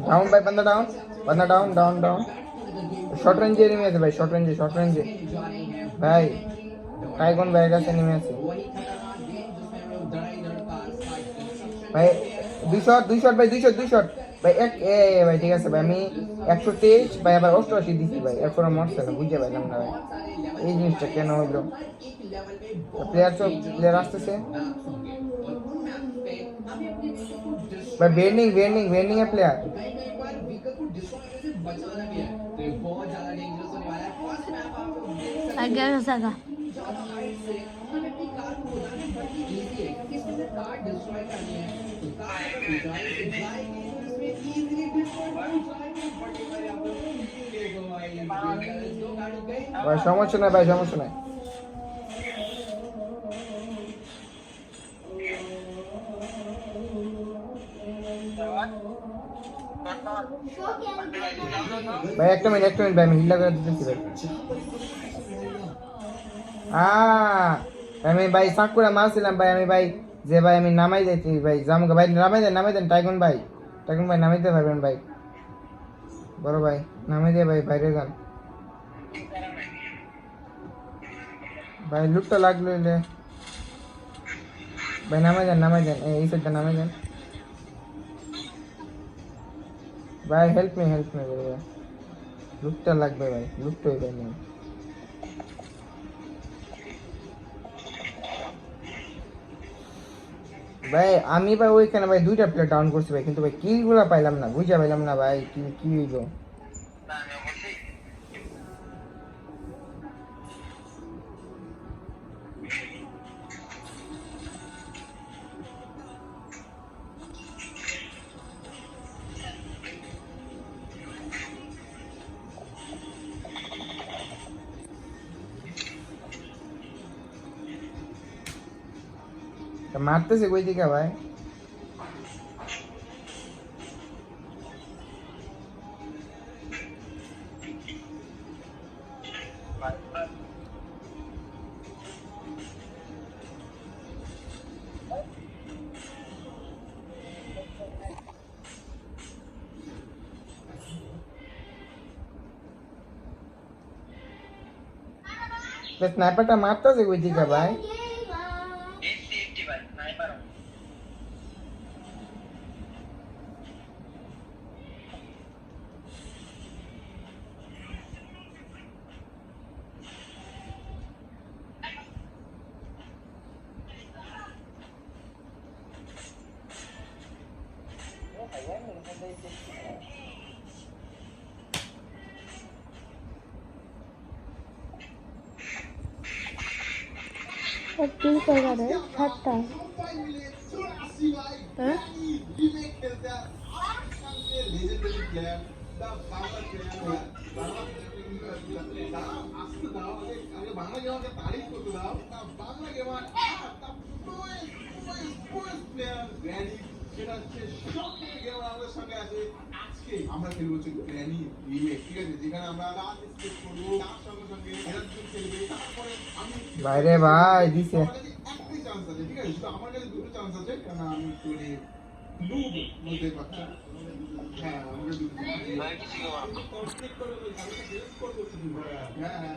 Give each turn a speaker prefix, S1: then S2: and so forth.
S1: Down भाई, बंदा down. Short range enemy আছে ভাই, শর্ট রেঞ্জে ভাই। টাইগন ভাইয়ের কাছে এনিমি আছে ভাই। দুই শট ভাই, দুই শট ভাই। ভাই ঠিক আছে ভাই, আমি 123 ভাই আবার 88 দিছি ভাই, এরপর মরছে না, বুঝতে পারলাম না ভাই এই জিনিসটা কেন হইলো। প্লেয়ার আসতেছে भाई। वेंडिंग है प्लेयर।
S2: आगे सगा
S1: भाई समस्या নাই ভাই, সমস্যা নাই। ভাই একটা মিনিট ভাই, আমি হিলা করে দিতেছি ভাই। আমি ভাই সাক করে মারছিলাম ভাই, আমি ভাই যে ভাই আমি নামাই যাইছি ভাই, জামুকা ভাই নামাই দেন টাইগন ভাই নামাইতে পারবেন ভাই, বড় ভাই নামাই দিয়ে ভাই বাইরে যান ভাই। লুকটা লাগলো ভাই, নামাই দেন এই সাইডটা নামাই দেন ভাই। হেল্প মি ভাই, লুকটা লাগবে ভাই, লুকটা ভাই নেই ভাই। আমি ভাই ওইখানে ভাই 2টা প্লেয়ার ডাউন করছি ভাই, কিন্তু ভাই কিল গুলা পাইলাম না, বুঝা পাইলাম না ভাই কি হইলো। মারতেছে কই দিকে ভাই? স্নাইপারটা মারতেছে কই দিকে ভাই?
S2: কি করবা রে ছাড়টা হ্যাঁ
S3: আমরা খেলবো হচ্ছে গ্র্যানি রিমেক, ঠিক আছে, যেখানে আমরা রাত স্পেস করবো, তার সঙ্গে সঙ্গে এনার্জি খেলবে, তারপরে আমি
S1: বাইরে ভাই দিছে
S3: একটাই চান্স আছে, ঠিক আছে, শুধু আমার কাছে দুটো চান্স আছে, কারণ আমি একটু লুব বলতে পারছি। হ্যাঁ আমরা দুটো হ্যাঁ হ্যাঁ